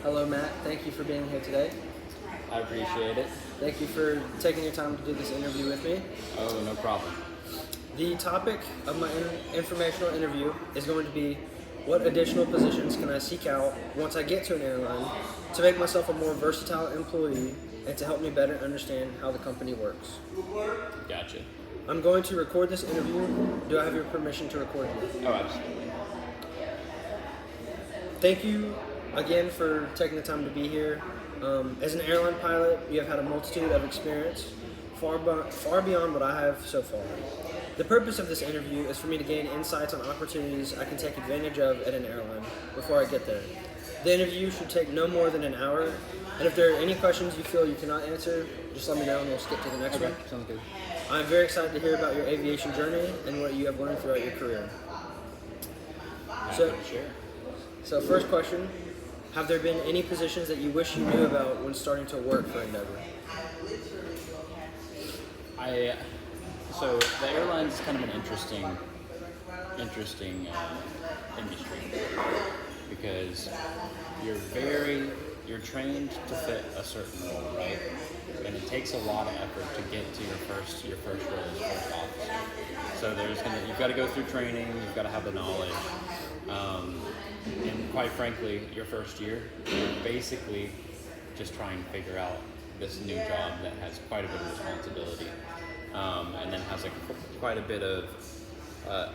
Hello, Matt. Thank you for being here today. I appreciate it. Thank you for taking your time to do this interview with me. Oh, no problem. The topic of my informational interview is going to be what additional positions can I seek out once I get to an airline to make myself a more versatile employee and to help me better understand how the company works. Gotcha. I'm going to record this interview. Do I have your permission to record it? Oh, absolutely. Thank you again for taking the time to be here. As an airline pilot, you have had a multitude of experience, far beyond what I have so far. The purpose of this interview is for me to gain insights on opportunities I can take advantage of at an airline before I get there. The interview should take no more than an hour, and if there are any questions you feel you cannot answer, just let me know and we'll skip to the next one. Sounds good. I'm very excited to hear about your aviation journey and what you have learned throughout your career. So, Sure. So first question, have there been any positions that you wish you knew about when starting to work for Endeavor? So the airline's kind of an interesting industry because you're trained to fit a certain role, right? And it takes a lot of effort to get to your first role as first officer. So you've got to go through training, you've got to have the knowledge, and quite frankly, your first year, you're basically just trying to figure out this new job that has quite a bit of responsibility, and then has quite a bit of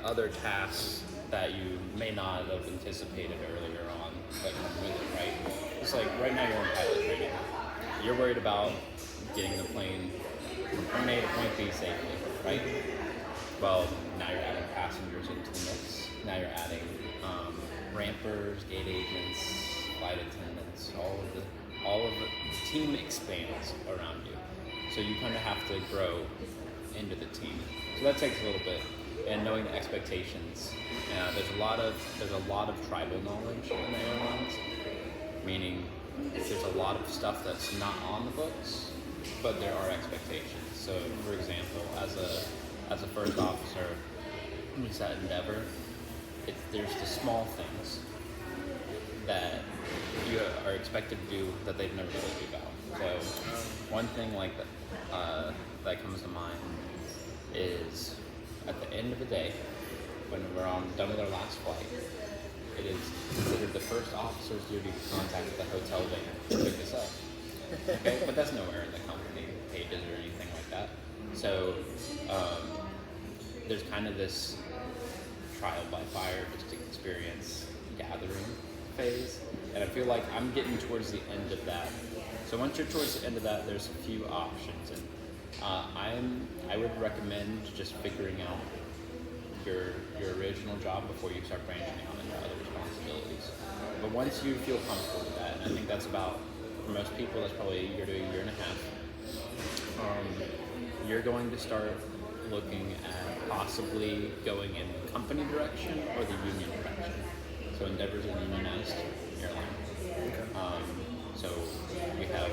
other tasks that you may not have anticipated earlier on that come with it, right? It's like right now you're in pilot training. You're worried about getting the plane from point A to point B safely, right? Well, now you're adding passengers into the mix. Now you're adding rampers, gate agents, flight attendants. All of the team expands around you. So you kind of have to grow into the team. So that takes a little bit, and knowing the expectations. There's a lot of tribal knowledge in the airlines, meaning there's a lot of stuff that's not on the books, but there are expectations. So, for example, as a first officer, when you at Endeavor, there's the small things that you are expected to do that they've never told you about. So, one thing like that comes to mind is at the end of the day, when we're done with our last flight, it is considered the first officer's duty to contact the hotel van to pick us up. Okay, but that's nowhere in the company pages or anything like that. So there's kind of this trial by fire experience gathering phase, and I feel like I'm getting towards the end of that. So once you're towards the end of that, there's a few options, and I would recommend just figuring out your original job before you start branching out into other responsibilities. But once you feel comfortable with that, and I think that's about, for most people, that's probably a year to a year and a half, you're going to start looking at possibly going in the company direction or the union direction. So Endeavor's a unionized airline. Okay. So we have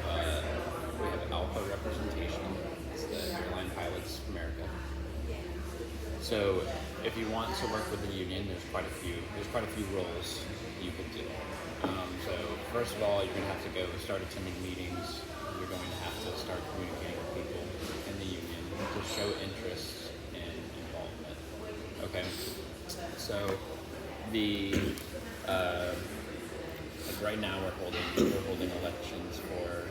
Alpha representation. It's the Airline Pilots America. So if you want to work with the union, there's quite a few roles you could do. So first of all, you're going to have to go start attending meetings. You're going to have to start communicating with people in the union to show interest and involvement. Okay. So like right now we're holding elections for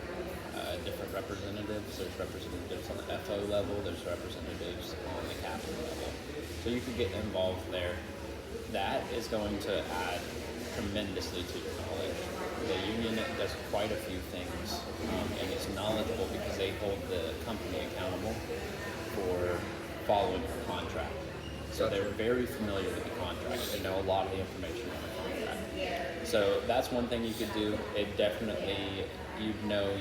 different representatives. There's representatives on the FO level. There's representatives on the captain level. So you could get involved there. That is going to add tremendously to your knowledge. The union does quite a few things, and it's knowledgeable because they hold the company accountable for following your contract. So they're very familiar with the contract. They know a lot of the information on the contract. So that's one thing you could do. It definitely, you'd know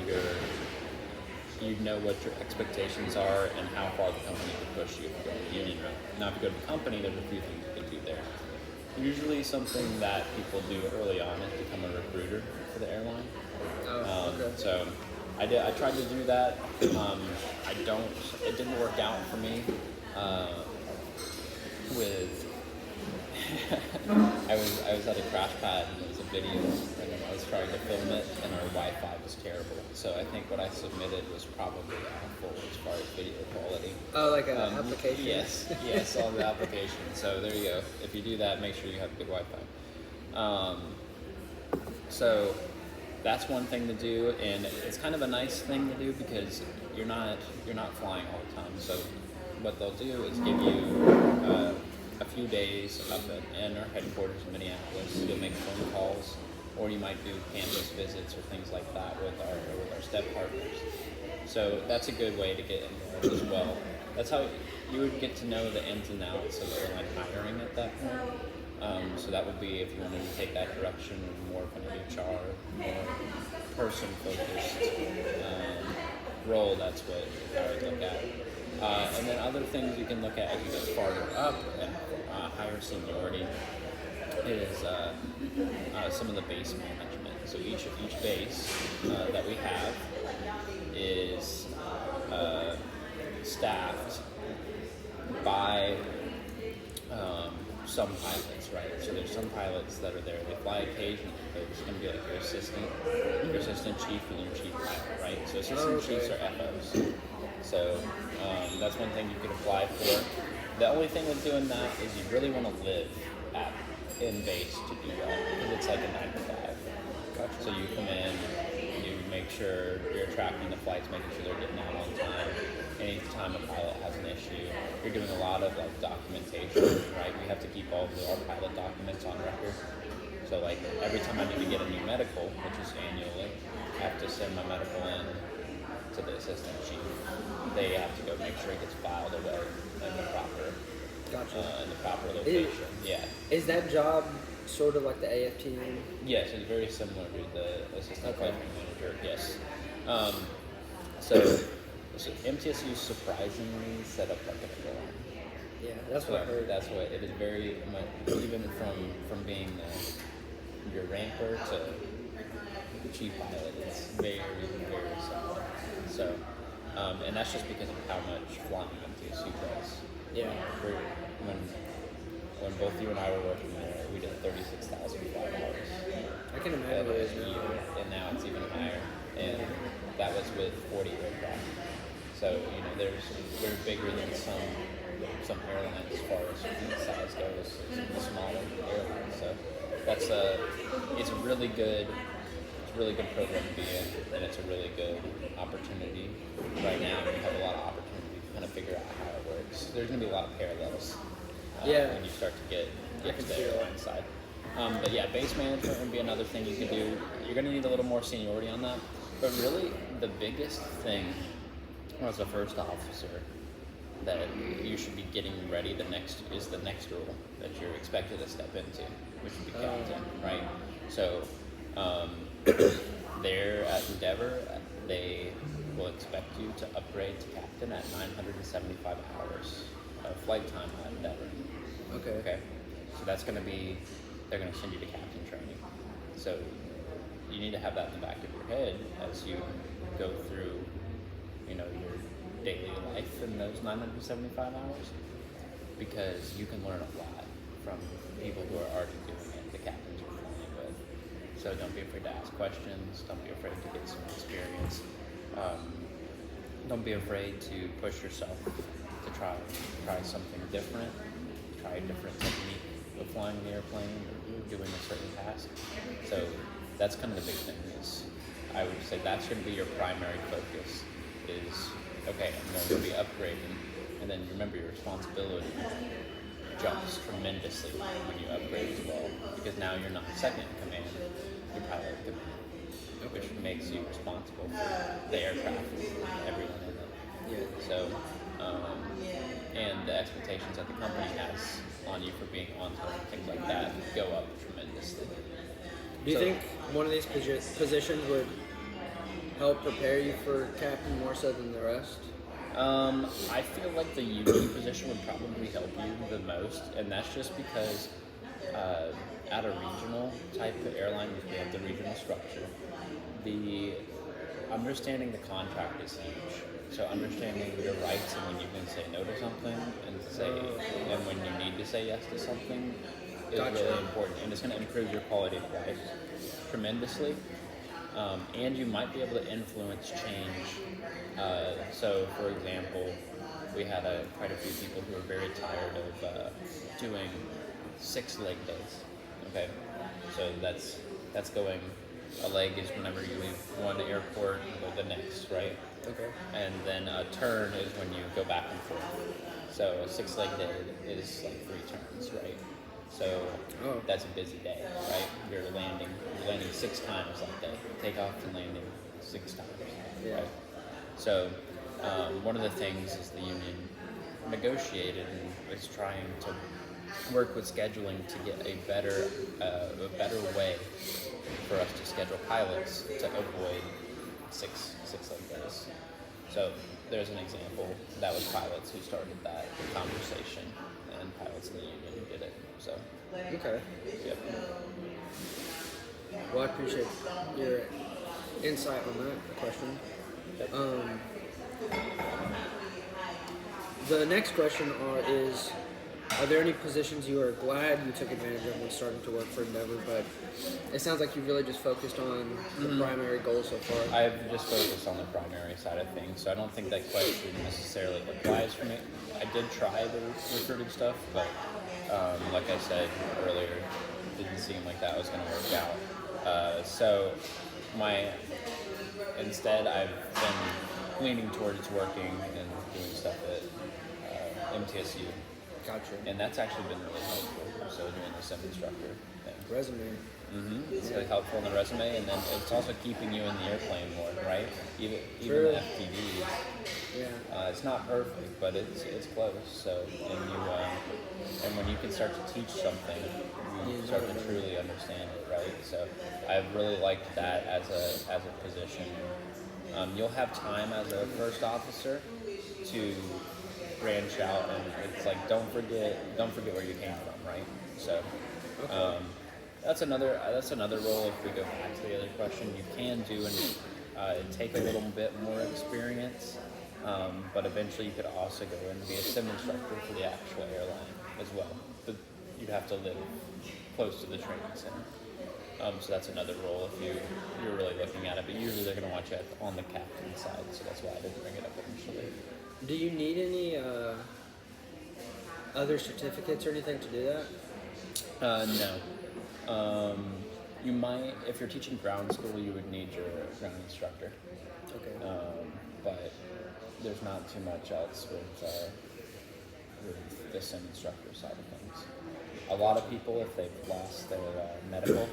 what your expectations are and how far the company can push you if you go to the union route. Now, if you go to the company, there's a few things you can do there. Usually something that people do early on is become a recruiter for the airline. Okay. So I tried to do that. It didn't work out for me. I was at a crash pad and there was a video and I was tried to film it, and our Wi-Fi was terrible. So I think what I submitted was probably awful as far as video quality. Oh, like an application? Yes, all the applications. So there you go. If you do that, make sure you have good Wi-Fi. So that's one thing to do, and it's kind of a nice thing to do because you're not flying all the time. So what they'll do is give you a few days up in our headquarters in Minneapolis. You'll make phone calls, or you might do campus visits or things like that with our STEP partners. So that's a good way to get involved as well. That's how you would get to know the ins and outs of airline hiring at that point. So that would be if you wanted to take that direction, more of an HR, more person-focused role. That's what I would look at. And then other things you can look at as you get farther up and higher seniority is some of the base management. So each base that we have is staffed by some pilots, right? So there's some pilots that are there. They fly occasionally, but it's going to be like your assistant chief and your chief pilot, right? So assistant chiefs are FOs. So that's one thing you could apply for. The only thing with doing that is you really want to live in base to do that, because it's like a 9 to 5. Gotcha. So you come in, you make sure you're tracking the flights, making sure they're getting out on time. Anytime a pilot has an issue, you're doing a lot of like documentation, right? We have to keep all of our pilot documents on record. So like every time I need to get a new medical, which is annually, I have to send my medical in to the assistant chief. They have to go make sure it gets filed away in the proper, location. Is that job sort of like the AFTM? Yes, it's very similar to the assistant flight manager. Yes. So MTSU surprisingly set up like an airline. Yeah, that's what I heard. That's what it is. Very much, even from being your ranker to chief pilot, it's very similar. So, and that's just because of how much flying MTSU does. Yeah. When both you and I were working there, we did 36,000 flight hours. I can imagine it is now. And now it's even higher. And that was with 40 aircraft. So, they're bigger than some airlines as far as fleet size goes, some smaller airlines. So it's a really good program to be in, and it's a really good opportunity. Right now, we have a lot of opportunity to kind of figure out how it works. There's going to be a lot of parallels when you start to get to the airline side. But yeah, base management would be another thing you could do. You're going to need a little more seniority on that. But really, the biggest thing as a first officer that you should be getting ready the next role that you're expected to step into, which would be captain, right? So there at Endeavor, they will expect you to upgrade to captain at 975 hours of flight time at Endeavor. Okay. So that's going to be, they're going to send you to captain training. So you need to have that in the back of your head as you go through, your daily life in those 975 hours, because you can learn a lot from people who are already doing it, the captains you're flying with. So don't be afraid to ask questions. Don't be afraid to get some experience. Don't be afraid to push yourself to try something different, try a different technique of flying an airplane or doing a certain task. So that's kind of the big thing is, I would say that's going to be your primary focus is, okay, I'm going to be upgrading, and then remember your responsibility jumps tremendously when you upgrade as well, because now you're not second in command, you're pilot in command, which makes you responsible for the aircraft and everyone in it. Yeah. So, and the expectations that the company has on you for being on time, things like that, go up tremendously. Do you think one of these positions would help prepare you for captain more so than the rest? I feel like the UD position would probably help you the most, and that's just because at a regional type of airline, we have the regional structure. The understanding the contract is huge. So understanding your rights and when you can say no to something and when you need to say yes to something is really important, and it's going to improve your quality of life. tremendously, and you might be able to influence change. So, for example, we had quite a few people who were very tired of doing 6 leg days. Okay, so that's going. A leg is whenever you leave one airport and go to the next, right? Okay. And then a turn is when you go back and forth. So a 6 leg day is like 3 turns, right? So that's a busy day, right? You're landing 6 times that day. Takeoff and landing 6 times, right? So one of the things is the union negotiated and is trying to work with scheduling to get a better way for us to schedule pilots to avoid 6 leg days. So there's an example. That was pilots who started that conversation, and pilots in the union who did it. So Okay. yep. Well, I appreciate your insight on that question. The next question is, are there any positions you are glad you took advantage of when starting to work for Endeavor? But it sounds like you really just focused on the primary goal so far. I've just focused on the primary side of things, so I don't think that question necessarily applies for me. I did try the recruiting stuff, but like I said earlier, it didn't seem like that was going to work out. So instead I've been leaning towards working and doing stuff at MTSU. Gotcha. And that's actually been really helpful. So doing the sim instructor thing. Resume. It's really helpful in the resume, and then it's also keeping you in the airplane more, right? Even True. the FPVs. Yeah. It's not perfect, but it's close. So and when you can start to teach something, you start to truly understand it, right? So I've really liked that as a position. You'll have time as a first officer to branch out, and it's like don't forget where you came from, right? So that's another role. If we go back to the other question, you can do and take a little bit more experience, but eventually you could also go and be a sim instructor for the actual airline as well. But you'd have to live close to the training center. So that's another role if you're really looking at it. But usually they're going to want you on the captain side, so that's why I didn't bring it up initially. Do you need any other certificates or anything to do that? No. You might, if you're teaching ground school, you would need your ground instructor. Okay. But there's not too much else with the sim instructor side of things. A lot of people, if they've lost their medical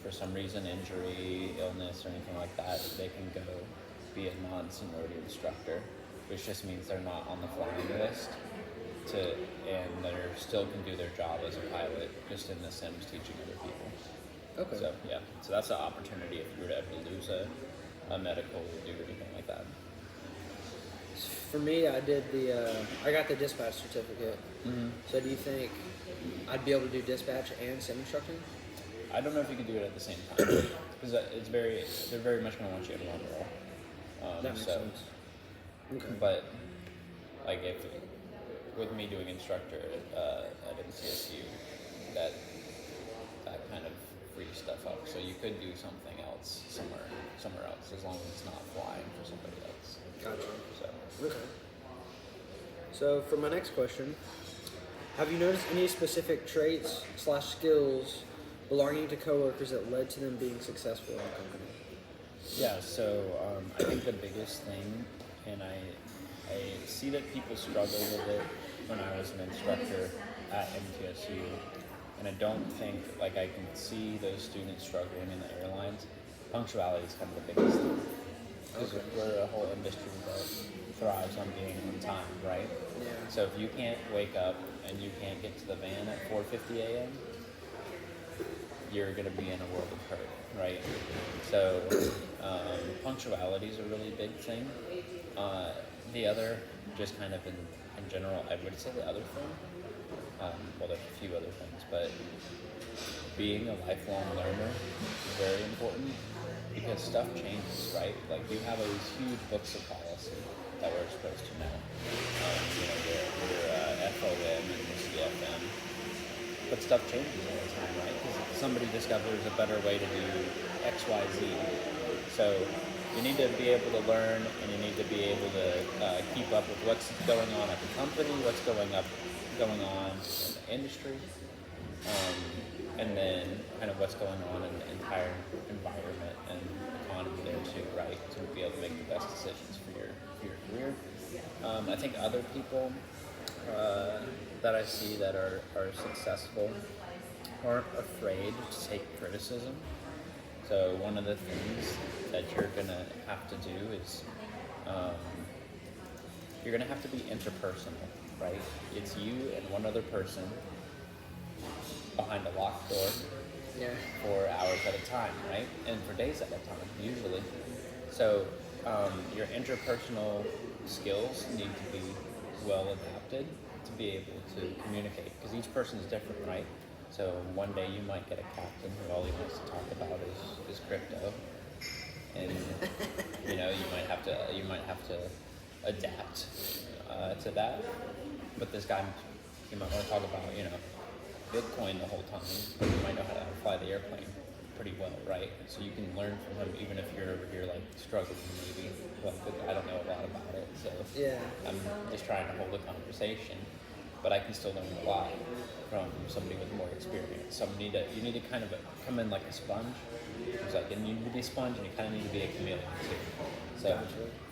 for some reason, injury, illness, or anything like that, they can go be a non-seniority instructor, which just means they're not on the flying list, and they still can do their job as a pilot, just in the sims teaching other people. Okay. So yeah, so that's an opportunity if you were to ever lose a medical or do anything like that. For me, I got the dispatch certificate. Mm-hmm. So do you think I'd be able to do dispatch and sim instructing? I don't know if you can do it at the same time, because they're very much going to want you in one role. That makes sense. Okay. But like with me doing instructor at MTSU, that kind of frees stuff up. So you could do something else somewhere else, as long as it's not flying for somebody else. Gotcha. So Okay. So for my next question, have you noticed any specific traits / skills belonging to coworkers that led to them being successful in the company? yeah, so I think the biggest thing, and I see that people struggle with it when I was an instructor at MTSU, and I don't think, like, I can see those students struggling in the airlines. Punctuality is kind of the biggest thing, because we're a whole industry that thrives on being on time, right? Yeah. So if you can't wake up and you can't get to the van at 4:50 a.m., you're going to be in a world of hurt, right? So punctuality is a really big thing. The other, just kind of in general, I would say the other thing, well, there's a few other things, but being a lifelong learner is very important, because stuff changes, right? Like, you have these huge books of policy that we're supposed to know. Your FOM and your CFM. but stuff changes all the time, right? Because somebody discovers a better way to do X, Y, Z. So you need to be able to learn, and you need to be able to keep up with what's going on at the company, what's going on in the industry, and then kind of what's going on in the entire environment and economy there too, right? To be able to make the best decisions for your career. I think other people that I see that are successful aren't afraid to take criticism. So one of the things that you're gonna have to do is you're gonna have to be interpersonal, right? It's you and one other person behind a locked door Yeah. for hours at a time, right? And for days at a time, usually. So your interpersonal skills need to be well adapted to be able to communicate, because each person is different, right? So one day you might get a captain who all he wants to talk about is crypto, and you know you might have to adapt to that. But this guy, you might want to talk about Bitcoin the whole time, but you might know how to fly the airplane pretty well, right? So you can learn from him even if you're over here like struggling maybe. Like I don't know a lot about it, so Yeah. I'm just trying to hold a conversation, but I can still learn a lot from somebody with more experience. You need to kind of come in like a sponge. It's like you need to be a sponge, and you kind of need to be a chameleon too. So,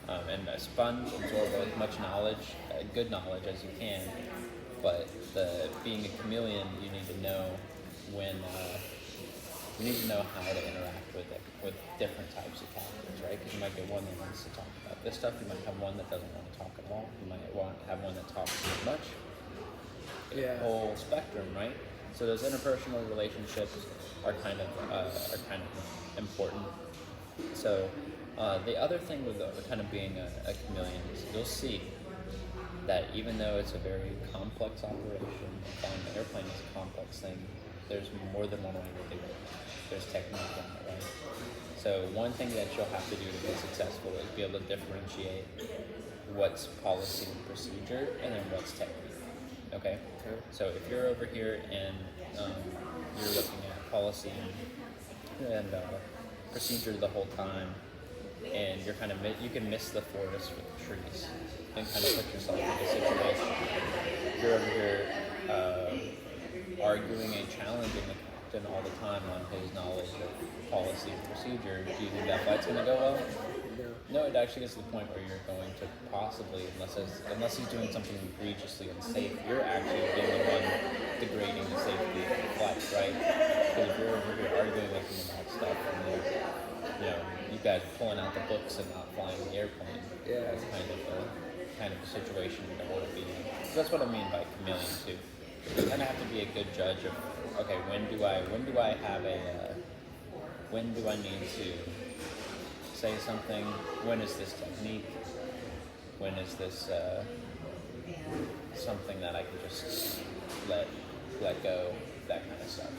and a sponge absorbs as much knowledge, good knowledge as you can. But being a chameleon, you need to know when. You need to know how to interact with different types of captains, right? Because you might get one that wants to talk about this stuff. You might have one that doesn't want to talk at all. You might have one that talks too much. Yeah. Whole spectrum, right? So those interpersonal relationships are kind of important. So the other thing with kind of being a chameleon is you'll see that even though it's a very complex operation, flying an airplane is a complex thing. There's more than one way to do it. There's technique in it, right? So one thing that you'll have to do to be successful is be able to differentiate what's policy and procedure and then what's technique. Okay? So if you're over here and you're looking at policy and procedure the whole time, and you're kind of you can miss the forest with the trees and kind of put yourself in a situation. You're over here arguing and challenging the captain all the time on his knowledge of policy and procedure. Do you think that flight's going to go well? No, it actually gets to the point where you're going to possibly, unless he's doing something egregiously unsafe, you're actually being the one degrading the safety of the flight, right? Because if you're over here arguing with him about stuff, and you guys are pulling out the books and not flying the airplane, that's kind of a situation you don't want to be in. So that's what I mean by chameleon too. You kind of have to be a good judge of, okay, when do I need to say something? When is this technique? When is this something that I can just let go? That kind of stuff.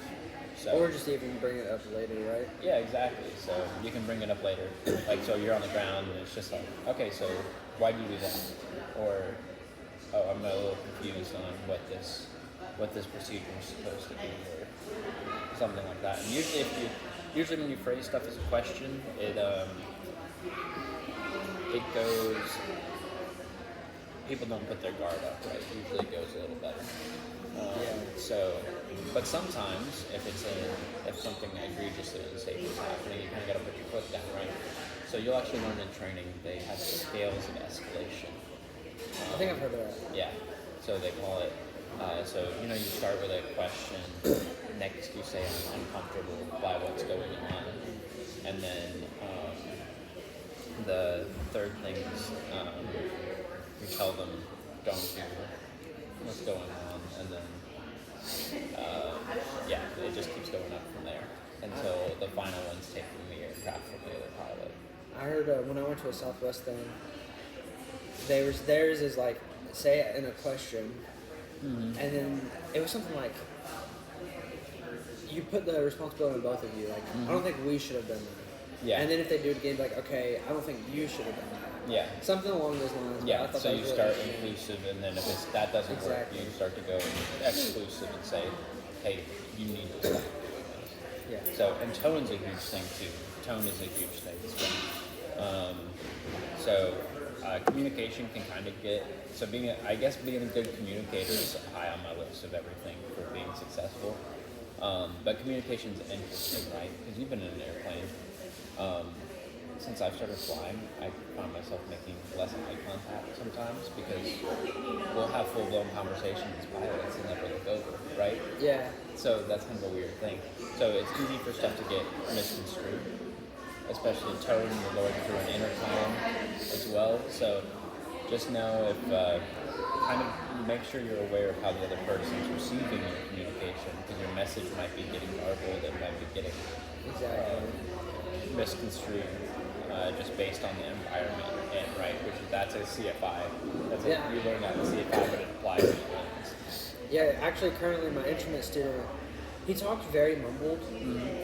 So, Or just even bring it up later, right? yeah, exactly. So you can bring it up later. Like, so you're on the ground and it's just like, okay, so why do you do that? Or, oh, I'm a little confused on what this procedure is supposed to be, or something like that. And usually when you phrase stuff as a question, it goes. People don't put their guard up, right? Usually it goes a little better. So, but sometimes if something egregiously unsafe is happening, you kind of got to put your foot down, right? So you'll actually learn in training they have scales of escalation. I think I've heard of that. Yeah. So they call it. So you start with a question. Next, you say I'm uncomfortable by what's going on, and then the third thing is you tell them don't do what's going on, and then it just keeps going up from there until the final one's taking the aircraft from the other pilot. I heard when I went to a Southwest thing, theirs is like, say it in a question, and then it was something like, you put the responsibility on both of you. Like, I don't think we should have done that. Yeah. And then if they do it again, like, okay, I don't think you should have done that. Yeah. Something along those lines. Yeah. I thought So that you was start really inclusive, and then if that doesn't work, Exactly. you start to go exclusive and say, hey, you need to start doing this. Yeah. So, and tone's a huge thing too. Tone is a huge thing as well. Communication can kind of get, so being a good communicator is high on my list of everything for being successful. But communication's interesting, right? Because you've been in an airplane. Since I've started flying, I find myself making less eye contact sometimes because we'll have full-blown conversations as pilots and never look over, right? Yeah. So that's kind of a weird thing. So it's easy for stuff to get misconstrued, especially tone. You're going through an intercom as well. So just know if kind of make sure you're aware of how the other person's receiving your communication, because your message might be getting garbled, it might be getting misconstrued just based on the environment, and right, that's a CFI. You learn that in CFI, but it applies to things. Yeah, actually, currently my instrument student, he talks very mumbled,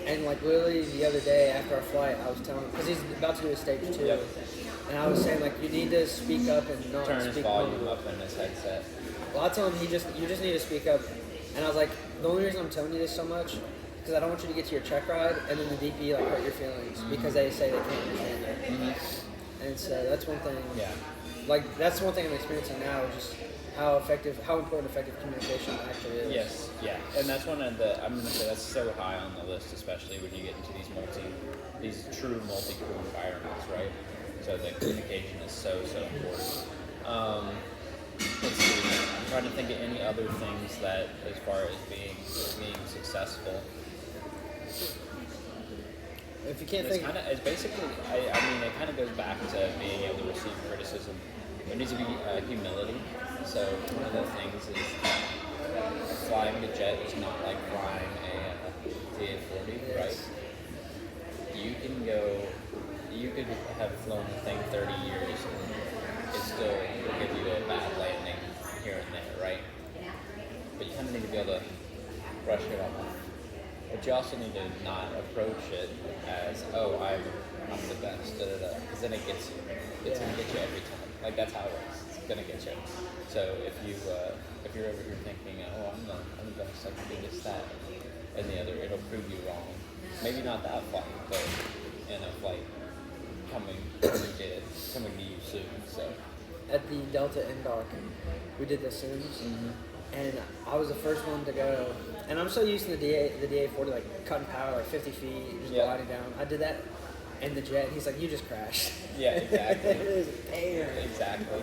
and like literally the other day after our flight, I was telling him, because he's about to do a stage 2, and I was saying like you need to speak up and not turn speak his volume mumbled. up in his headset. Well, I told him you just need to speak up, and I was like, the only reason I'm telling you this so much, because I don't want you to get to your check ride and then the DP like hurt your feelings because they say they can't understand it. And so that's one thing. Yeah. Like that's one thing I'm experiencing now, is just how important effective communication actually is. Yes, yeah, and that's one of the, I'm going to say that's so high on the list, especially when you get into these true multi-crew environments, right? So the communication is so important. Let's see, I'm trying to think of any other things that, as far as being successful. If you can't It's think, kind of, it's basically, I mean, it kind of goes back to being able to receive criticism. There needs to be humility. So one of the things is flying a jet is not like flying a TA-40, right? You could have flown the thing 30 years and it still will give you a bad landing here and there, right? But you kind of need to be able to brush it off. But you also need to not approach it as, oh, I'm the best, because then it's gonna get you every time. Like that's how it works. It's gonna get you. So if you're over here thinking, oh, I'm the best, I can do this, that, and the other, it'll prove you wrong. Maybe not that flight, but in a flight coming to you soon. So at the Delta NDOC, we did the Sims, and I was the first one to go. And I'm so used to the DA-40, like cutting power like 50 feet, just gliding down. I did that, and the jet. He's like, "You just crashed." Yeah, exactly. It is pain. Exactly.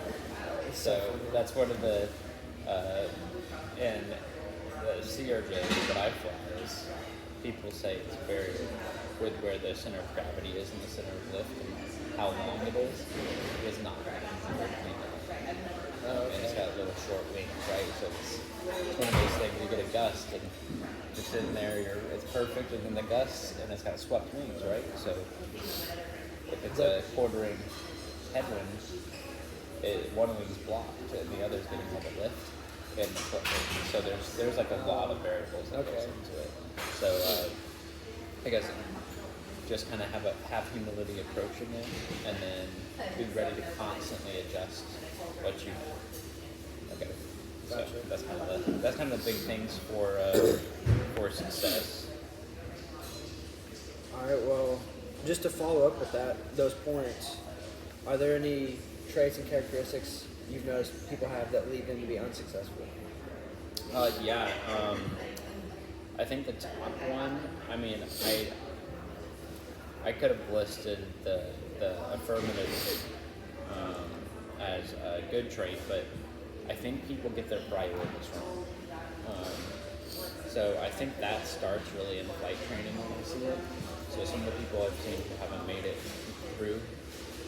So So that's one of the in the CRJ that I fly is people say it's very with where the center of gravity is and the center of lift and how long it is not originally known. And it's got little short wings, right? So it's one of those things, you get a gust and you're sitting there, it's perfect, and then the gust, and it's got swept wings, right? So if it's a quartering headwind, one wing's blocked and the other's getting all the lift and the footwork. So there's like a lot of variables that goes into it. So I guess just kind of have humility approaching it, and then be ready to constantly adjust what you do. Okay. So that's kind of the big things for success. All right. Well, just to follow up with those points, are there any traits and characteristics you've noticed people have that lead them to be unsuccessful? I think the top one, I mean, I could have listed the affirmative as a good trait, but I think people get their priorities wrong. So I think that starts really in flight training when I see it. So some of the people I've seen who haven't made it through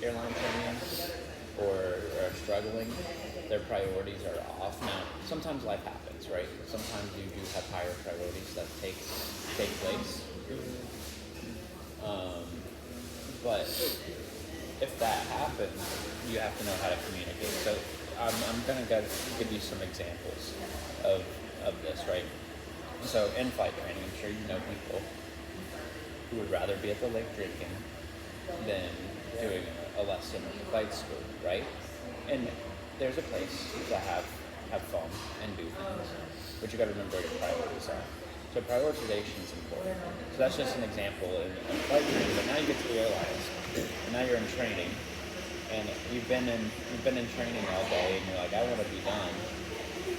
airline training or are struggling, their priorities are off. Now, sometimes life happens, right? Sometimes you do have higher priorities that take place. But if that happens, you have to know how to communicate. So I'm going to give you some examples of this, right? So in flight training, I'm sure you know people who would rather be at the lake drinking than doing a lesson at the flight school, right? And there's a place to have fun and do things, but you got to remember what your priorities are. So prioritization is important. So that's just an example in flight training. But now you get to the airlines, and now you're in training, and you've been in training all day, and you're like, I want to be done,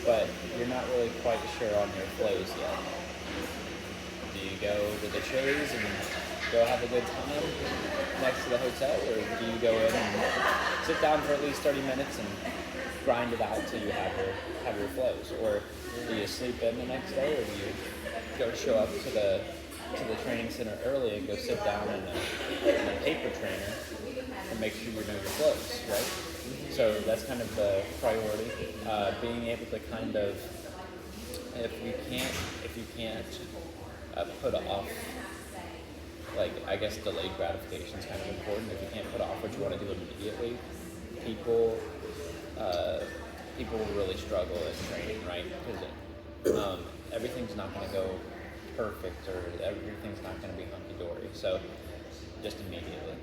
but you're not really quite sure on your flows yet. Do you go to the Chili's and go have a good time next to the hotel, or do you go in and sit down for at least 30 minutes and grind it out till you have your flows? Or do you sleep in the next day, or do you go show up to the training center early and go sit down in a paper trainer and make sure you know your flows, right? So that's kind of the priority. Being able to kind of, if you can't put off, like, I guess delayed gratification is kind of important. If you can't put off what you want to do immediately, people will really struggle in training, right? Because everything's not going to go perfect, or everything's not going to be hunky-dory. So just immediately.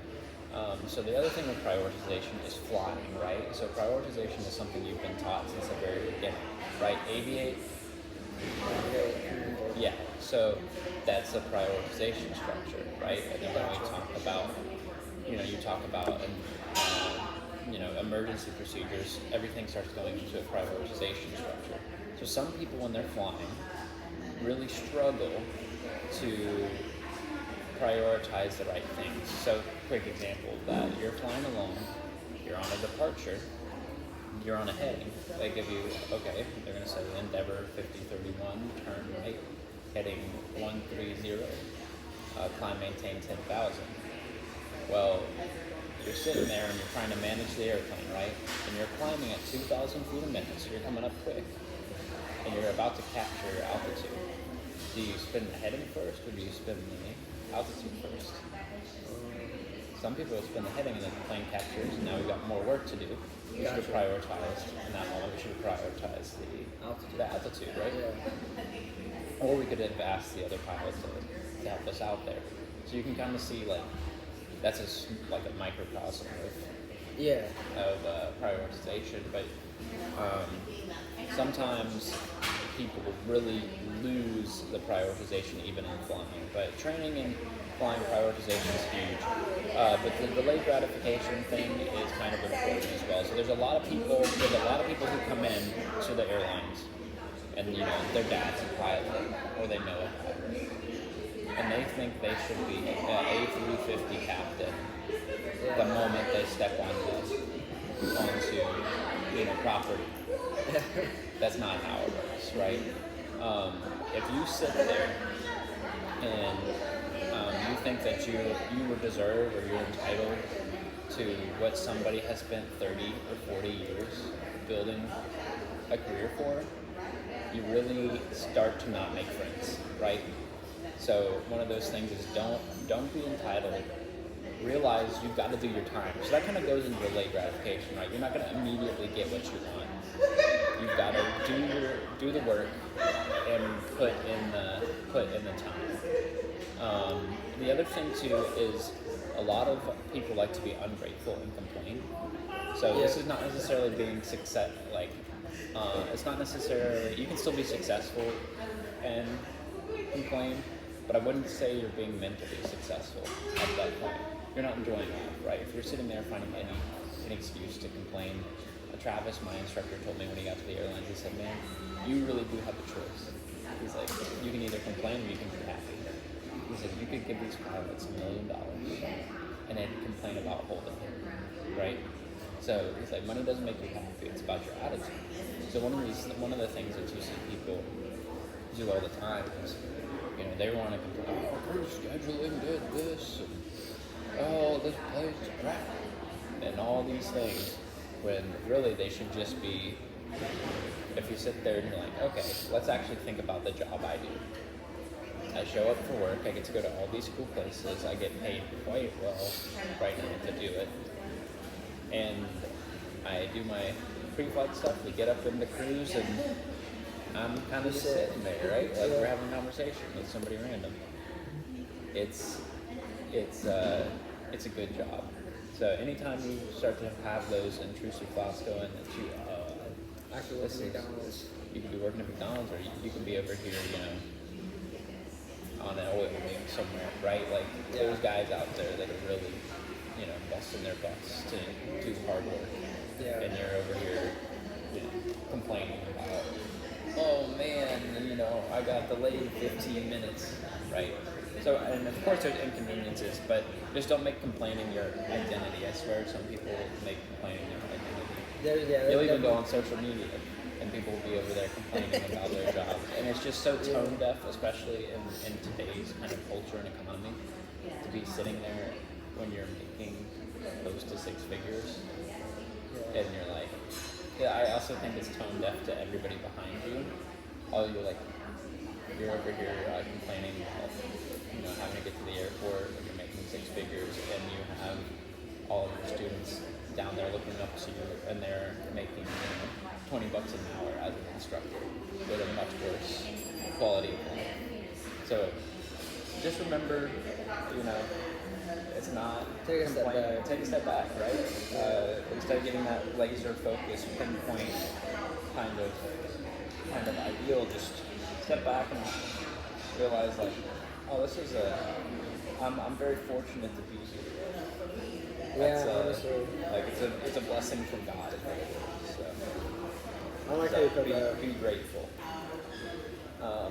So the other thing with prioritization is flying, right? So prioritization is something you've been taught since the very beginning, right? Aviate. Yeah. So that's a prioritization structure, right? And then when we talk about, you talk about emergency procedures, everything starts going into a prioritization structure. So some people, when they're flying, really struggle to prioritize the right things. So, quick example of that: you're flying along, you're on a departure, you're on a heading. They give you, okay, they're going to say Endeavor 5031, turn right, heading 130, climb, maintain 10,000. Well, you're sitting there and you're trying to manage the airplane, right? And you're climbing at 2,000 feet a minute, so you're coming up quick, and you're about to capture your altitude. Do you spin the heading first, or do you spin the altitude first? Some people will spin the heading and then the plane captures, and now we've got more work to do. We should have prioritized, in that moment, we should have prioritized the altitude, right? Yeah. Or we could have asked the other pilot to help us out there. So you can kind of see, like, that's like a microcosm of prioritization. But sometimes people really lose the prioritization even in flying. But training and flying prioritization is huge. But the delayed gratification thing is kind of important as well. So there's a lot of people who come in to the airlines, and their dad's a pilot, or they know a pilot, and they think they should be an A350 captain the moment they step onto property. That's not how it works, right? If you sit there and you think that you deserve, or you're entitled to what somebody has spent 30 or 40 years building a career for, you really start to not make friends, right? So one of those things is don't be entitled. Realize you've got to do your time. So that kind of goes into delayed gratification, right? You're not going to immediately get what you want. You've got to do the work and put in the time. The other thing too is a lot of people like to be ungrateful and complain. So this is not necessarily being success. It's not necessarily, you can still be successful and complain, but I wouldn't say you're being mentally successful at that point. You're not enjoying life, right? If you're sitting there finding any excuse to complain. Travis, my instructor, told me when he got to the airlines, he said, man, you really do have a choice. He's like, you can either complain or you can be happy. He said, you could give these pilots $1 million and then complain about holding it, right? So he's like, money doesn't make you happy, it's about your attitude. So one of the things that you see people do all the time is, they want to complain, crew scheduling did this, and this place is crap, and all these things, when really they should just be, if you sit there and you're like, okay, let's actually think about the job I do. I show up for work, I get to go to all these cool places, I get paid quite well right now to do it, and I do my pre-flight stuff, we get up in the cruise, and I'm kind of just sitting there, right? Like we're having a conversation with somebody random. It's a good job. So anytime you start to have those intrusive thoughts going that you, actually working at McDonald's. You could be working at McDonald's, or you could be over here, on an oil rig somewhere, right? Like there's guys out there that are really, busting their butts to do hard work, Yeah. and you're over here, complaining about, oh man, I got delayed 15 minutes, right? So, and of course there's inconveniences, but just don't make complaining your identity. I swear some people make complaining their identity. You'll even go on social media and people will be over there complaining about their jobs. And it's just so tone deaf, especially in today's kind of culture and economy, to be sitting there when you're making close to six figures and you're like, I also think it's tone deaf to everybody behind you. You're over here complaining about, having to get to the airport when you're making six figures, and you have all of your students down there looking up to you, and they're making $20 an hour as an instructor with a much worse quality of life. So just remember, it's not Take a step complaining. back. Take a step back, right? Instead of getting that laser focus, pinpoint kind of ideal, just step back and realize like, oh, I'm very fortunate to be here. Honestly. Like it's a blessing from God. Is what it is. So, I like how you put that. be grateful.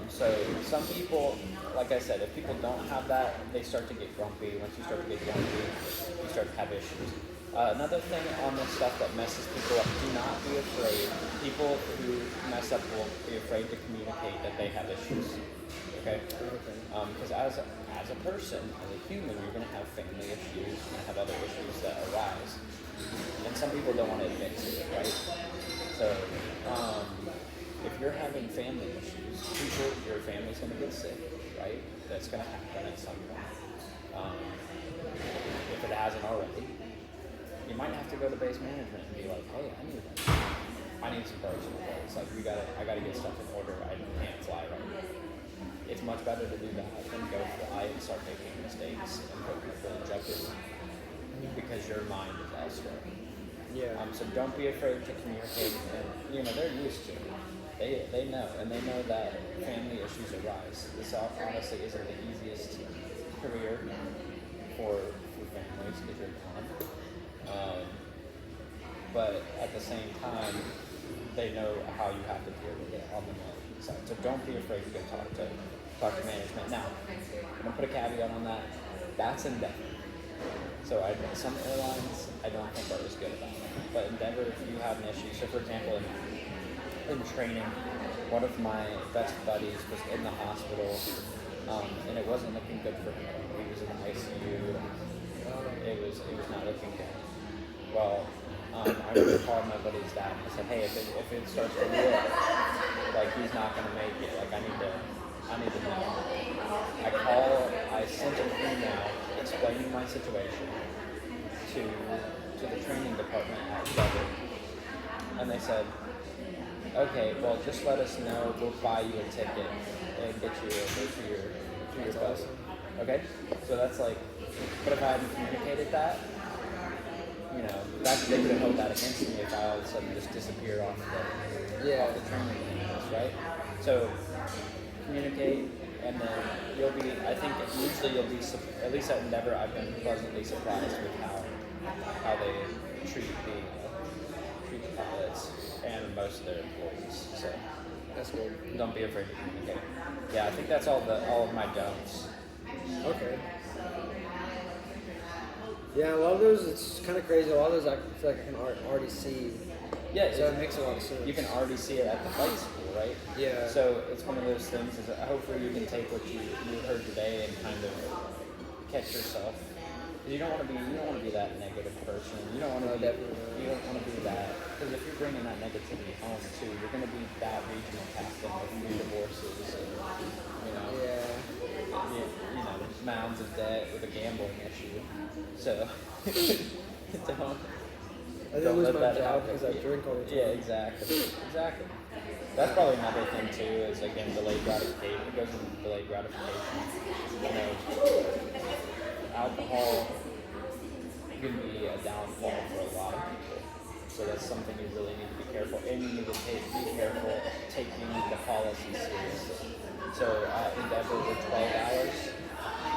So some people, like I said, if people don't have that, they start to get grumpy. Once you start to get grumpy, you start to have issues. Another thing on this stuff that messes people up, do not be afraid. People who mess up will be afraid to communicate that they have issues. Okay? Because as a person, as a human, you're going to have family issues, you're going to have other issues that arise. And some people don't want to admit to it, right? So, if you're having family issues, your family's going to get sick, right? That's going to happen at some point. If it hasn't already, you might have to go to base management and be like, hey, I need some personal clothes. Like, I gotta get stuff in order. I can't fly right now. It's much better to do that than go fly and start making mistakes and put people in jeopardy because your mind is elsewhere. Yeah. So don't be afraid to communicate, and they're used to it. They know, and they know that family issues arise. This honestly isn't the easiest career for families because you're gone. But at the same time, they know how you have to deal with it on the management side. So don't be afraid to go talk to management. Now, I'm gonna put a caveat on that. That's Endeavor. So some airlines I don't think are as good about it. But Endeavor, if you have an issue, so for example, in training, one of my best buddies was in the hospital, and it wasn't looking good for him. He was in the ICU. It was not looking good. Well, I remember calling my buddy's dad and I said, hey, if it starts to look like he's not going to make it, like I need to know. I sent an email explaining my situation to the training department at Endeavor, and they said, okay, well, just let us know. We'll buy you a ticket and get you over to your bus. Okay, so that's like, but if I hadn't communicated that, they could have held that against me if I all of a sudden just disappeared off the training campus, right? So communicate, and then I think usually you'll be, at least at Endeavor, I've been pleasantly surprised with how they treat the pilots and most of their employees. So That's good. don't be afraid to communicate. Yeah, I think that's all of my don'ts. Okay. Yeah, a lot of those, it's kind of crazy. A lot of those I feel like I can already see. Yeah, So it makes a lot of sense. You can already see it at the flight school, right? Yeah. So it's one of those things. Is that hopefully you can take what you heard today and kind of catch yourself. You don't want to be that negative person. You don't want to be that, because if you're bringing that negativity home too, you're going to be that regional captain with 3 divorces and mounds of debt with a gambling issue. So don't lose let my that job happen. because I drink all the time. Yeah, exactly. That's probably another thing too. Is again delayed gratification. It goes into delayed gratification. Alcohol can be a downfall for a lot of people. So that's something you really need to be careful, and you need to be careful taking the policy seriously. So Endeavor were 12 hours,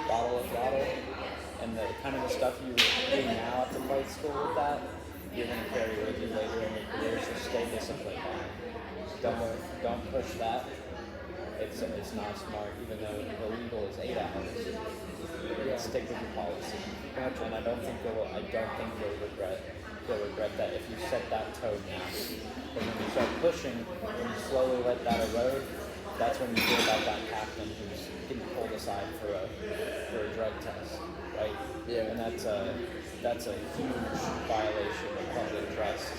bottle of throttle, and the kind of the stuff you do now at the flight school with that, you're going to carry with you later in your career. So stay disciplined on it. Don't push that. It's not smart, even though the legal is 8 hours. Stick with your policy. Gotcha. And I don't think you'll regret that if you set that tone now. But when you start pushing, when you slowly let that erode, that's when you hear about that captain who's getting pulled aside for a drug test, right? Yeah. And that's a huge violation of public trust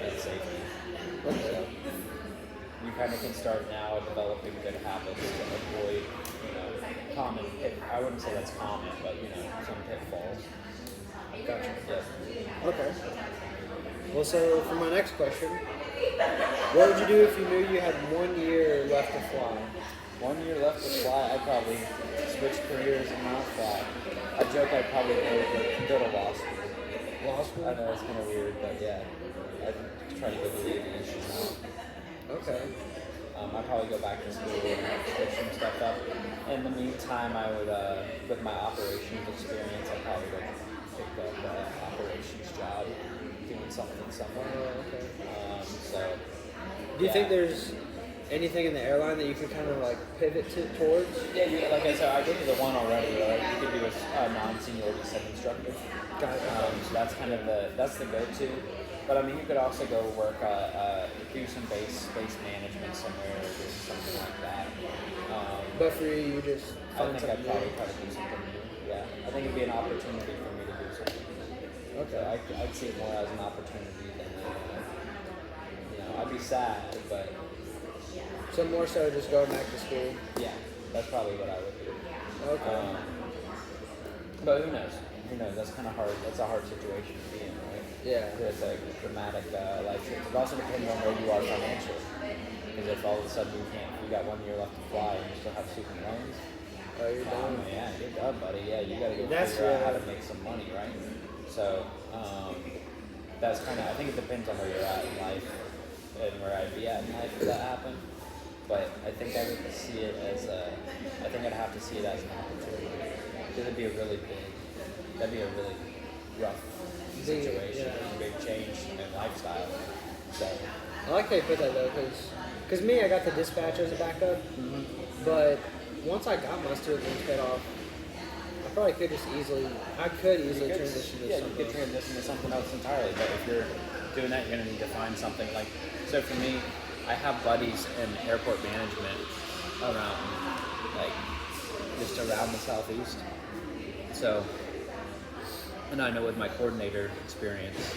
and safety. Okay. So you kind of can start now developing good habits to avoid, common I wouldn't say that's common, but some pitfalls. Gotcha. Yeah. Okay. Well, so for my next question, what would you do if you knew you had 1 year left to fly? 1 year left to fly, I'd probably switch careers and not fly. I joke I'd probably go to law school. Law school? I know it's kind of weird, but yeah, I'd try to go to the aviation route. Okay. I'd probably go back to school and switch some stuff up. In the meantime, I would, with my operations experience, I'd probably go pick up an operations job, doing something somewhere. Oh, okay. So. Do you think there's anything in the airline that you could kind of like pivot towards? Yeah, like I said, I gave you the one already. Right? You could do a non-seniority set instructor. Got it. So that's kind of the go-to. But I mean, you could also go work, do some base management somewhere, or do something like that. But for you, you just I find think I'd something probably new. try to do something new. Yeah, I think it'd be an opportunity for me to do something. Okay. So I'd see it more as an opportunity than I'd be sad, but So more so just going back to school. yeah, that's probably what I would do. Okay. But who knows? Who knows? That's kind of hard. That's a hard situation to be in, right? Yeah. It's a dramatic life shift. It also depends on where you are financially. Because if all of a sudden you got 1 year left to fly and you still have student loans, Oh, you're done. yeah, you're done, buddy. Yeah, you gotta go That's figure out how real. to make some money, right? So, that's kind of, I think it depends on where you're at in life and where I'd be at in life for that happen. But I think I would see it as I think I'd have to see it as an opportunity. Because it'd be that'd be a really rough situation, yeah. a big change in lifestyle. So, I like how you put that though, because me, I got the dispatch as a backup, but once I got my student loans paid off, I probably could easily transition to yeah, you something could else. transition to something else entirely. But if you're doing that, you're gonna need to find something like. So for me, I have buddies in airport management around, like, just around the southeast. So, and I know with my coordinator experience,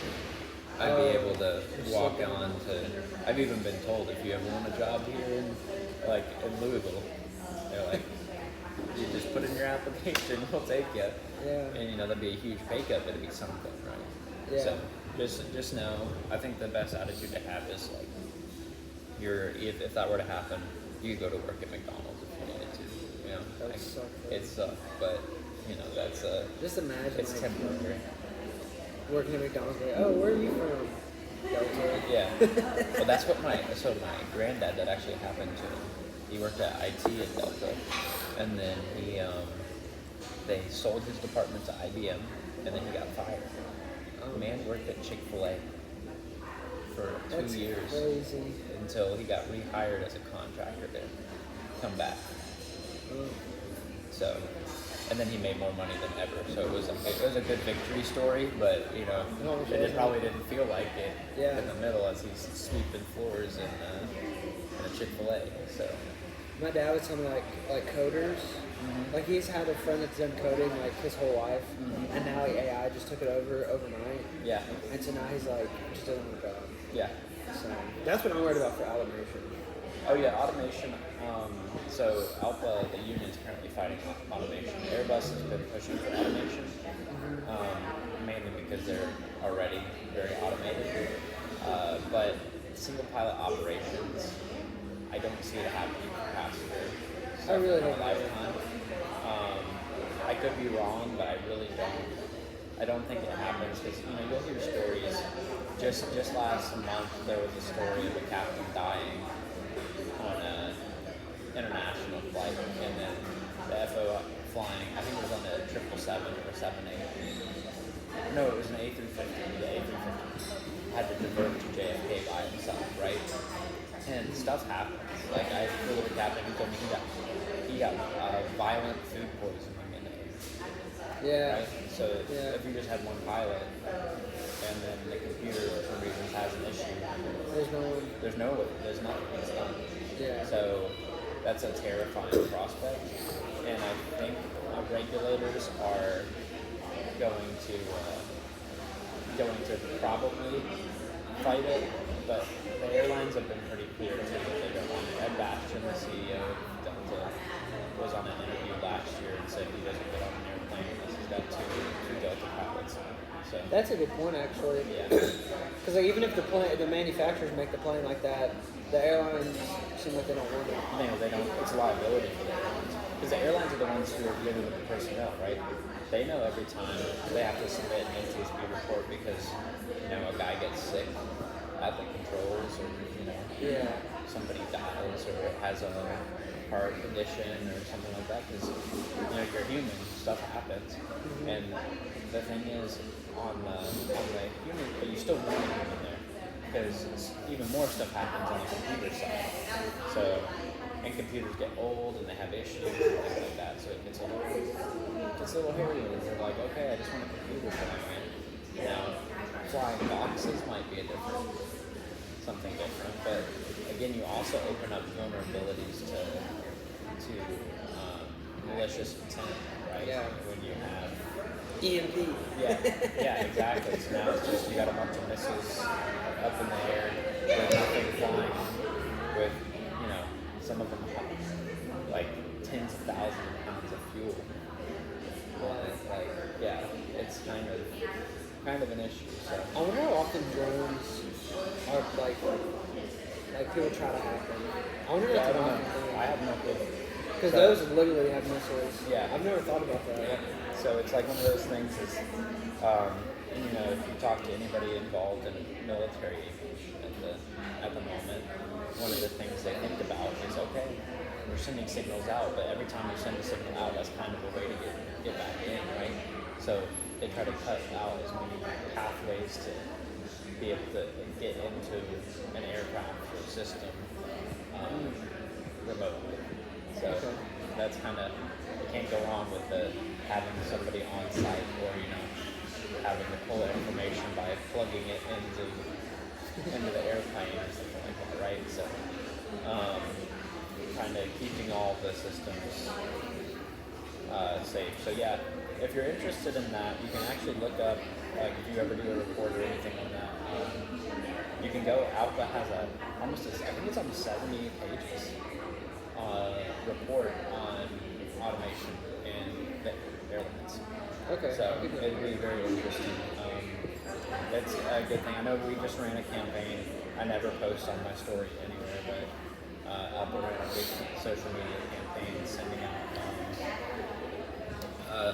I'd be able to walk on to. I've even been told if you ever want a job here in Louisville, they're like, you just put in your application, we'll take you. Yeah. And that'd be a huge pay cut, but it'd be something, right? Yeah. So just know, I think the best attitude to have is like, if that were to happen, you could go to work at McDonald's if you needed to. That would suck, though. It sucks, but that's Just imagine it's like, temporary. working at McDonald's. Like, oh, where are you from? Delta. Yeah. Well, that's what my granddad, that actually happened to him. He worked at IT at Delta, and then they sold his department to IBM, and then he got fired. The man worked at Chick-fil-A for 2 That's years crazy. until he got rehired as a contractor there. Come back. Oh. So, and then he made more money than ever. So it was a good victory story, but it probably didn't feel like it in the middle as he's sweeping floors in a Chick-fil-A. So My dad would tell me like coders. Like he's had a friend that's done coding like his whole life, and now like AI just took it over overnight. yeah, And so now he's like just doesn't want a job. yeah. So that's what I'm worried about for automation. Oh yeah, automation. So Alpha, the union, is currently fighting automation. Airbus has been pushing for automation, mainly because they're already very automated. But single pilot operations, I don't see it happening for passenger. I really in my don't. lifetime. I could be wrong, but I really don't. I don't think it happens because you'll hear stories. Just last month there was a story of a captain dying on a international flight, and then the FO flying. I think it was on the 777 or 78. No, it was an A350. The A350 had to divert to JFK by himself, right? And stuff happens. Like I flew with a captain who told me he got violent food poisoning in the air. Yeah. Right? So if you just had one pilot, and then the computer for some reasons has an issue, There's no one. there's nothing that's done. Yeah. So that's a terrifying prospect, and I think regulators are going to probably fight it, but the airlines have been pretty clear to me that they don't want it. Ed Bastian, the CEO of Delta, was on an interview last year and said he doesn't get on an airplane unless he's got two Delta pilots on it. So That's a good point, actually. yeah. Because even if the manufacturers make the plane like that, the airlines seem like they don't want it. They don't. It's a liability for the airlines because the airlines are the ones who are dealing with the personnel, right? They know every time they have to submit an ATSB report because a guy gets sick at the controls, or Yeah. somebody dies or has a heart condition or something like that. Because you're human, stuff happens, and the thing is on the human, but you still want a human there because even more stuff happens on the computer side. So, and computers get old and they have issues and things like that. So it gets a little hairy when you're like, okay, I just want a computer flying. Flying boxes might be something different, but again, you also open up vulnerabilities to malicious intent, right? Yeah. When you have EMP. yeah, exactly. So now it's just you got a bunch of missiles up in the air with nothing flying, with some of them like tens of thousands of pounds of fuel. It's kind of an issue. So I wonder how often drones are like people try to hack them. I wonder if I that's don't an know. often thing. I have no clue. Because So- those literally have missiles. Yeah. I've never thought about that. Yeah. So it's like one of those things is, if you talk to anybody involved in military aviation at the moment, one of the things they think about is, okay, we're sending signals out, but every time you send a signal out, that's kind of a way to get back in, right? So they try to cut out as many pathways to be able to get into an aircraft or system remotely. So that's kind of, you can't go wrong with having somebody on site or having to pull that information by plugging it into the airplane or something like that, right? So kind of keeping all the systems safe. So yeah, if you're interested in that, you can actually look up, like if you ever do a report or anything on that, you can go, Alpha has I think it's almost 70 pages report on automation in the airlines. Okay. So it'd be very interesting. It's a good thing. I know we just ran a campaign. I never post on my story anywhere, but Alpha ran a big social media campaign sending out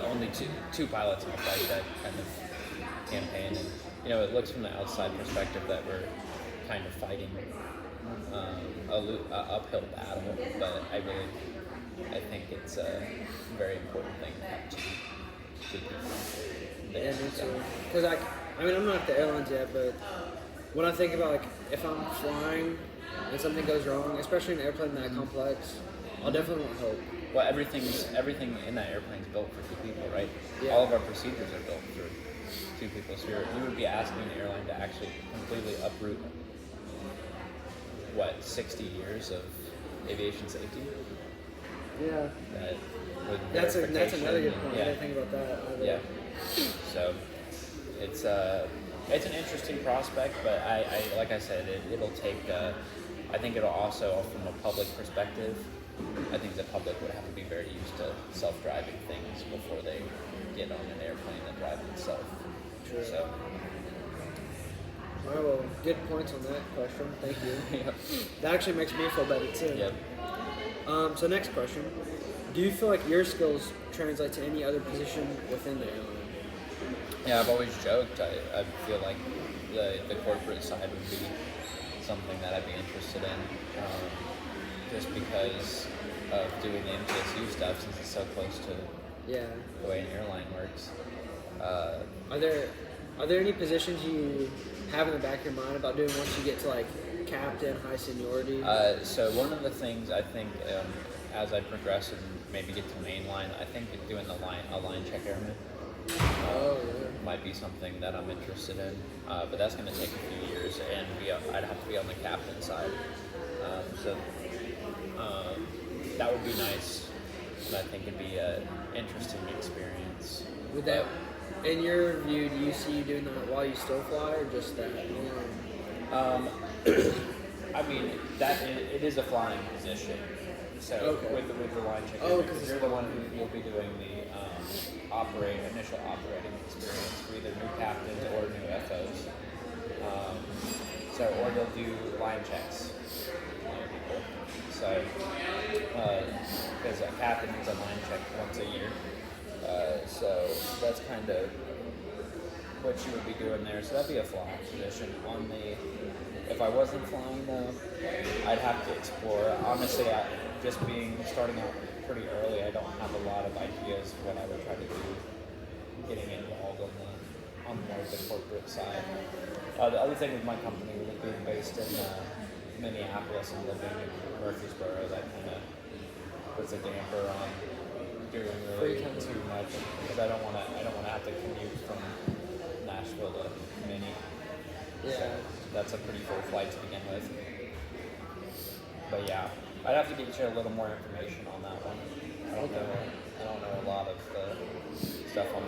only two pilots in the flight, that kind of campaign. And it looks from the outside perspective that we're kind of fighting a uphill battle, but I think it's a very important thing to have two people there. Yeah, me too. Because I'm not at the airlines yet, but when I think about if I'm flying and something goes wrong, especially in an airplane that complex, I'll definitely want help. Well, everything in that airplane is built for two people, right? Yeah. All of our procedures are built for two people. So you would be asking the airline to actually completely uproot 60 years of aviation safety? Yeah. That's another good point. Yeah. I didn't think about that either. Yeah. So it's an interesting prospect, but I like I said, it'll take. I think it'll also, from a public perspective, I think the public would have to be very used to self-driving things before they get on an airplane and drive itself. True. So. All right, well, good points on that question. Thank you. Yep. That actually makes me feel better too. Yep. So next question. Do you feel like your skills translate to any other position within the airline? Yeah, I've always joked. I feel like the corporate side would be something that I'd be interested in, just because of doing the MTSU stuff since it's so close to Yeah. the way an airline works. Are there any positions you have in the back of your mind about doing once you get to like captain, high seniority? So one of the things I think as I progress and maybe get to mainline, I think doing a line check airman Oh yeah. might be something that I'm interested in, but that's going to take a few years, and I'd have to be on the captain side. So that would be nice, and I think it'd be an interesting experience. Would that, in your view, do you see you doing that while you still fly, or just that? I mean, it is a flying position. So Okay. with the line check, Oh, because you're the one who will be doing the initial operating experience for either new captains or new FOs. Or you'll do line checks. So, because a captain is a line check once a year. So that's kind of what you would be doing there. So that'd be a flying position. If I wasn't flying though, I'd have to explore. Honestly, starting out pretty early, I don't have a lot of ideas of what I would try to do getting involved on more of the corporate side. The other thing with my company, with it being based in Minneapolis and living in Murfreesboro, that kind of puts a damper on doing really too much, because I don't want to have to commute from Nashville to Minnie. Yeah. So that's a pretty full flight to begin with. But yeah, I'd have to get you a little more information on that one. I don't know a lot of the stuff on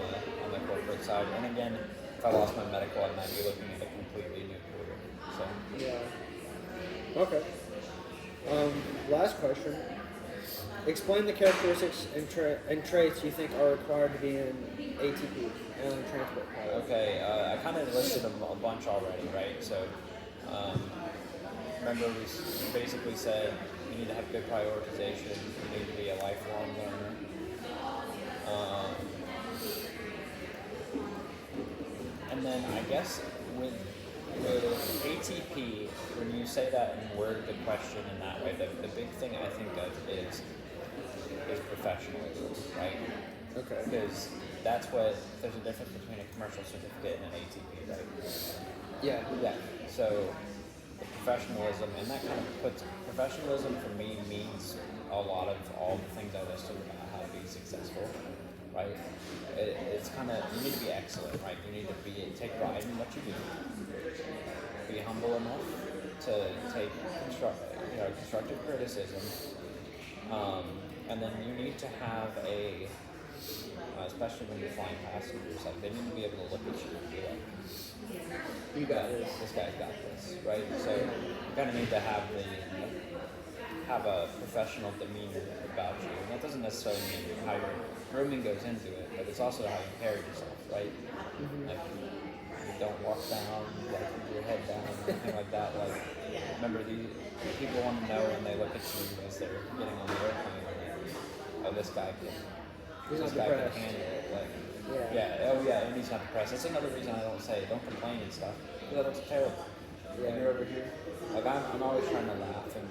the corporate side. And again, if I lost my medical, I might be looking at a completely new career. So Yeah. Okay. Last question. Explain the characteristics and traits you think are required to be an ATP, airline transport pilot. okay, I kind of listed a bunch already, right? So remember we basically said you need to have good prioritization. You need to be a lifelong learner. And then I guess with ATP, when you say that and word the question in that way, the big thing I think of is professionalism, right? Okay. Because there's a difference between a commercial certificate and an ATP, right? Yeah. Yeah. So the professionalism, and that kind of puts professionalism for me means a lot of all the things I listed about how to be successful, right? It's kind of, you need to be excellent, right? You need to take pride in what you do, be humble enough to take constructive criticism, and then you need to have especially when you're flying passengers, like they need to be able to look at you and be like, You got this. this guy's got this, right? So you kind of need to have a professional demeanor about you, and that doesn't necessarily mean how your grooming goes into it, but it's also how you carry yourself, right? Mm-hmm. Like you don't walk down like with your head down or anything like that. Like remember, people want to know when they look at you as they're getting on the airplane, like, oh, this guy can depressed. handle it. Like, Yeah. oh yeah, and he's not depressed. That's another reason I don't say don't complain and stuff. Because that looks terrible. Yeah. When you're over here, like I'm always trying to laugh and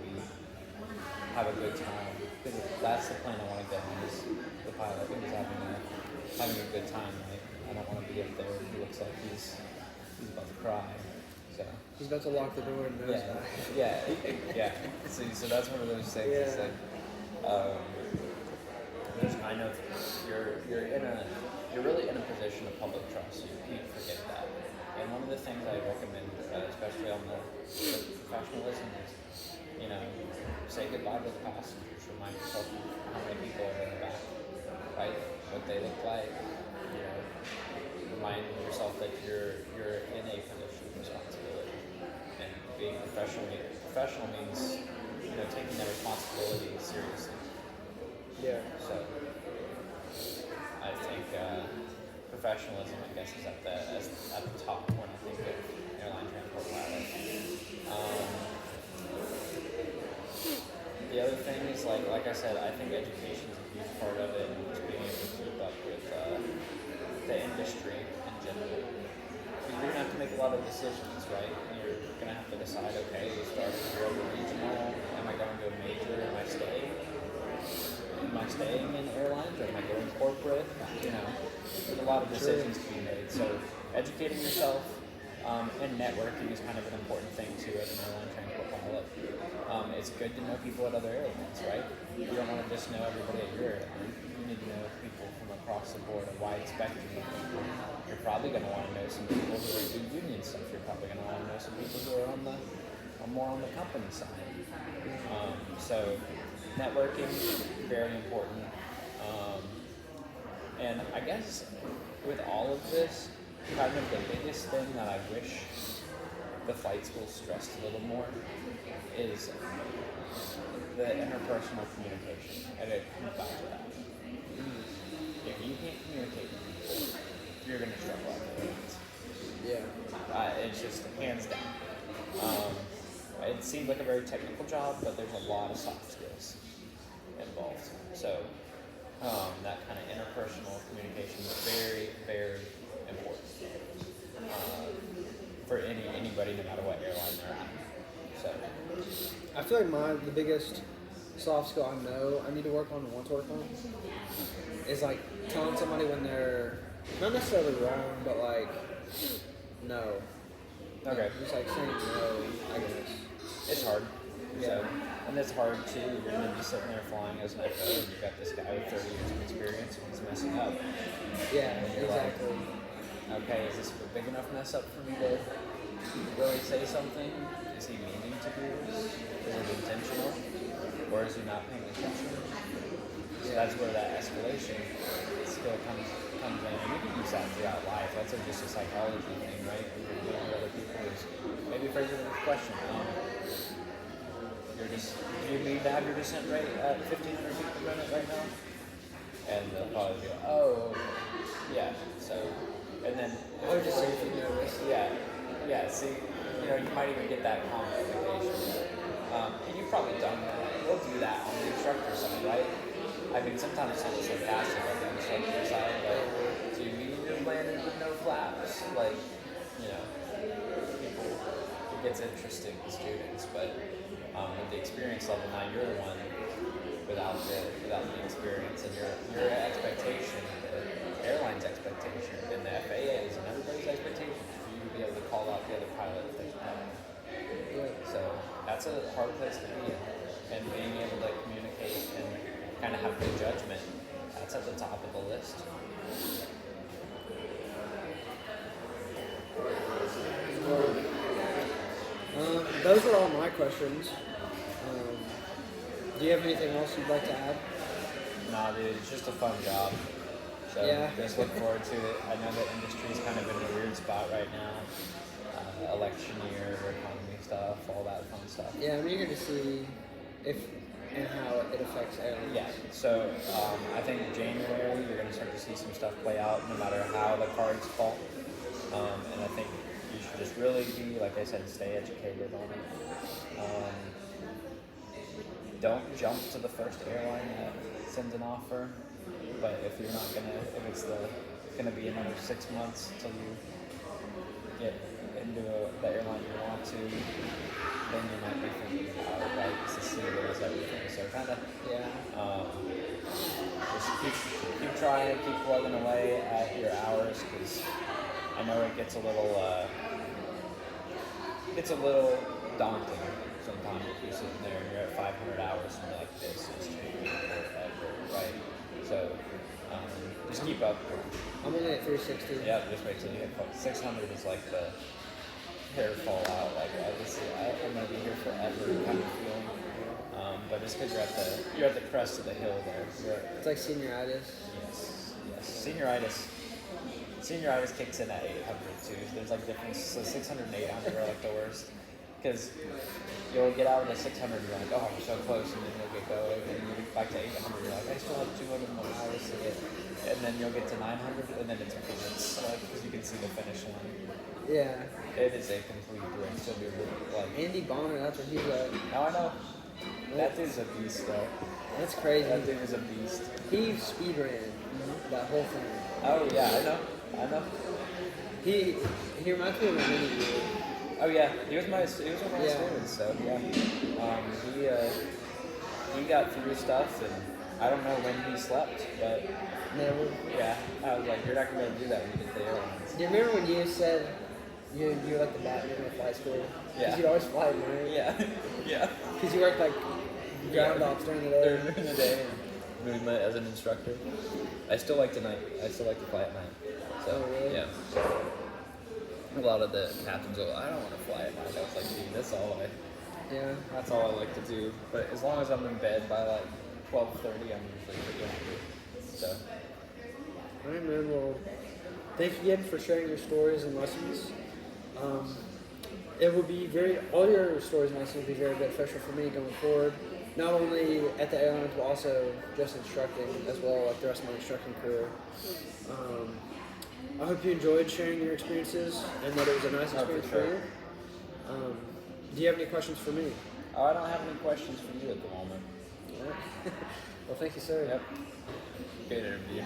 have a good time. Because that's the plane I want to get on, is the pilot who's having a good time. Like I don't want to be up there and he looks like he's about to cry. So He's about to lock the door and nose dive. yeah. So that's one of those things. It's Yeah. like there's kind of you're really in a position of public trust. So you can't forget that. And one of the things I recommend, especially on the professionalism, is say goodbye to the passengers. Remind yourself how many people are in the back, right? What they look like. Remind yourself that you're in a position of responsibility, and being professional means taking that responsibility seriously. Yeah. So I think professionalism, I guess, is at the top when I think of airline transport pilot. The other thing is like I said, I think education is a huge part of it, and just being able to keep up with the industry in general. Because you're gonna have to make a lot of decisions, right? And you're gonna have to decide, okay, starting here over regional, am I going to a major? Am I staying? Am I staying in airlines or am I going corporate? You know, there's a lot of decisions to be made. So educating yourself and networking is kind of an important thing too as an airline transport pilot. It's good to know people at other airlines, right? You don't want to just know everybody at your airline. You need to know people from across the board, a wide spectrum of people. You're probably going to want to know some people who do union stuff. You're probably going to want to know some people who are more on the company side. So networking, very important. And I guess with all of this, kind of the biggest thing that I wish the flight school stressed a little more is the interpersonal communication. And it comes back to that. If you can't communicate with people, you're going to struggle out there. Yeah. It's just hands down. It seems like a very technical job, but there's a lot of soft skills involved. So that kind of interpersonal communication is very, very important for anybody, no matter what airline they're at. So I feel like the biggest soft skill I know I need to work on and want to work on is like telling somebody when they're not necessarily wrong, but like no. okay, Just like saying no, I guess. it's hard. Yeah. So, and it's hard too. You're gonna be sitting there flying as an echo, and you've got this guy with 30 years of experience, and he's messing up. Yeah, And you're like, exactly. okay, is this a big enough mess up for me to really say something? Is he meaning to do this? Is it intentional? Or is he not paying attention? So that's where that escalation skill comes in. And you can use that throughout life. That's just a psychology thing, right? You're dealing with other people is maybe phrase it with a question. Do you need to have your descent rate at 1,500 feet per minute right now? And they'll probably go, oh, yeah. So, and then Or just say if you're nervous. yeah. See, you might even get that complication. And you've probably done that. We'll do that on the instructor side, right? I mean, sometimes it's almost sarcastic on the instructor side, like, do you mean you're landing with no flaps? Like, people, it gets interesting to students, but with the experience level, now you're the one without the experience, and your expectation, the airline's expectation, and the FAA's and everybody's expectation is for you to be able to call out the other pilot if there's a problem. So that's a hard place to be in, and being able to communicate and kind of have good judgment, that's at the top of the list. Those are all my questions. Do you have anything else you'd like to add? Nah, dude, it's just a fun job. So Yeah. just look forward to it. I know the industry's kind of in a weird spot right now. Election year, economy stuff, all that fun stuff. Yeah, I'm eager to see if and how it affects airlines. Yeah, so I think in January you're going to start to see some stuff play out no matter how the cards fall. And I think you should just really be, like I said, stay educated on it. Don't jump to the first airline that sends an offer, but if you're not going to, if it's going to be another 6 months until you get into the airline you want to, then you might be thinking about it, like, it's as simple as everything. So kind of, just keep trying, keep plugging away at your hours, because I know it gets a little daunting sometimes if you're sitting there and you're at 500 hours and you're like, this is taking forever, right? So just keep up. I'm only at 360. Yeah, just wait till you get 600 is like the hair fall out, like I'm gonna be here forever kind of feeling. But it's because you're at the crest of the hill there. It's like senioritis. Yes. Senioritis kicks in at 800 too. There's like difference. So 600 and 800 are like the worst. Because you'll get out of the 600 and you're like, oh, I'm so close, and then you'll get going, and then you get back to 800, you're like, I still have 200 more hours to get, and then you'll get to 900, and then it's minutes, because you can see the finish line. Yeah. It is a complete race to do like. Andy Bonner, that's what he's at. Now I know. That dude's a beast, though. That's crazy. That dude is a beast. He speed ran that whole thing. Oh yeah, I know. I know. He reminds me of a mini you. Oh yeah, he was one of my Yeah. students. So yeah, he got through stuff, and I don't know when he slept, but Never. yeah, I was like, you're not gonna be able to do that when you get the airlines. Do you remember when you said you're like the Batman of flight school? Yeah. Because you'd always fly at night. Yeah, yeah. Because you worked like ground ops during the day. During the day, movement as an instructor. I still like to night. I still like to fly at night. So Oh, really? yeah. A lot of the captains go, I don't want to fly at night. I was like, dude, Yeah. that's all I like to do. But as long as I'm in bed by like 12:30, I'm usually pretty happy. So All right, man. Well, thank you again for sharing your stories and lessons. It will be all your stories and lessons will be very beneficial for me going forward. Not only at the airlines, but also just instructing as well, like the rest of my instructing career. I hope you enjoyed sharing your experiences and that it was a nice for experience for sure. you. Do you have any questions for me? I don't have any questions for you at the moment. All right. Well, thank you, sir. Yep. Good interview.